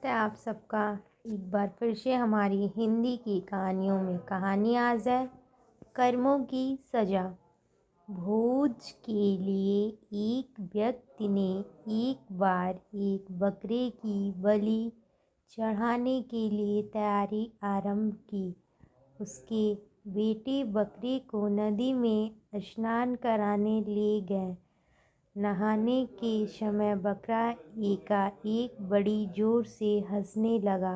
स्वागत है आप सबका एक बार फिर से हमारी हिंदी की कहानियों में। कहानी आज है कर्मों की सजा। भोज के लिए एक व्यक्ति ने एक बार एक बकरे की बलि चढ़ाने के लिए तैयारी आरंभ की। उसके बेटे बकरे को नदी में स्नान कराने ले गए। नहाने के समय बकरा एकाएक बड़ी जोर से हंसने लगा,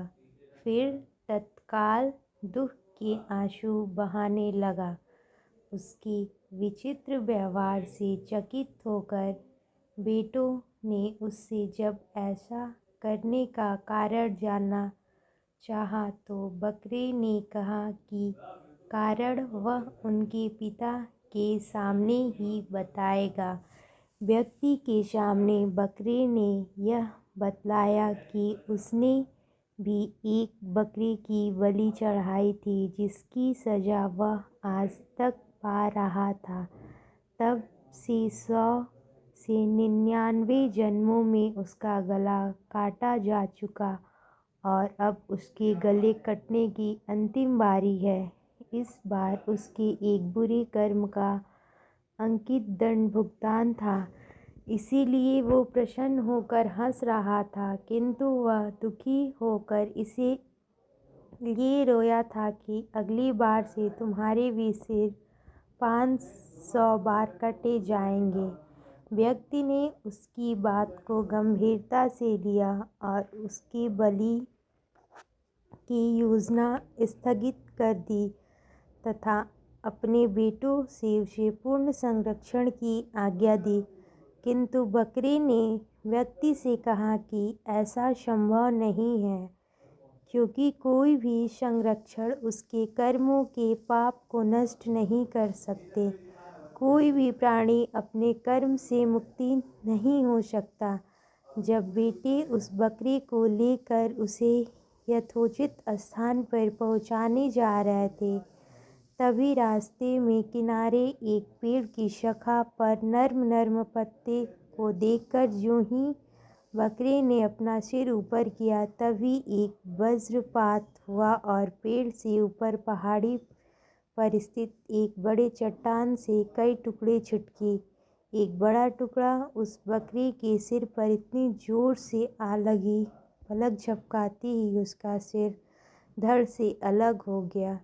फिर तत्काल दुख के आंसू बहाने लगा। उसके विचित्र व्यवहार से चकित होकर बेटों ने उससे जब ऐसा करने का कारण जानना चाहा तो बकरे ने कहा कि कारण वह उनके पिता के सामने ही बताएगा। व्यक्ति के सामने बकरे ने यह बतलाया कि उसने भी एक बकरे की बलि चढ़ाई थी, जिसकी सजा वह आज तक पा रहा था। तब से 100 से 99 जन्मों में उसका गला काटा जा चुका और अब उसके गले कटने की अंतिम बारी है। इस बार उसके एक बुरे कर्म का अंकित दंड भुगतान था, इसीलिए वो प्रसन्न होकर हंस रहा था, किंतु वह दुखी होकर इसलिए रोया था कि अगली बार से तुम्हारे भी सिर 500 बार कटे जाएंगे। व्यक्ति ने उसकी बात को गंभीरता से लिया और उसकी बलि की योजना स्थगित कर दी तथा अपने बेटों से उसे पूर्ण संरक्षण की आज्ञा दी। किंतु बकरे ने व्यक्ति से कहा कि ऐसा संभव नहीं है, क्योंकि कोई भी संरक्षण उसके कर्मों के पाप को नष्ट नहीं कर सकते। कोई भी प्राणी अपने कर्म से मुक्ति नहीं हो सकता। जब बेटे उस बकरे को लेकर उसे यथोचित स्थान पर पहुंचाने जा रहे थे, तभी रास्ते में किनारे एक पेड़ की शाखा पर नर्म नर्म पत्ते को देखकर यूं ही बकरे ने अपना सिर ऊपर किया, तभी एक वज्रपात हुआ और पेड़ से ऊपर पहाड़ी पर स्थित एक बड़े चट्टान से कई टुकड़े छिटके। एक बड़ा टुकड़ा उस बकरे के सिर पर इतनी जोर से आ लगी, पलक झपकाते ही उसका सिर धड़ से अलग हो गया।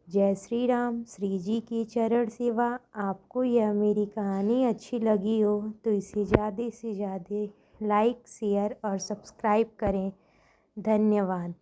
जय श्री राम। श्री जी की चरण सेवा। आपको यह मेरी कहानी अच्छी लगी हो तो इसे ज़्यादा से ज़्यादा लाइक, शेयर और सब्सक्राइब करें। धन्यवाद।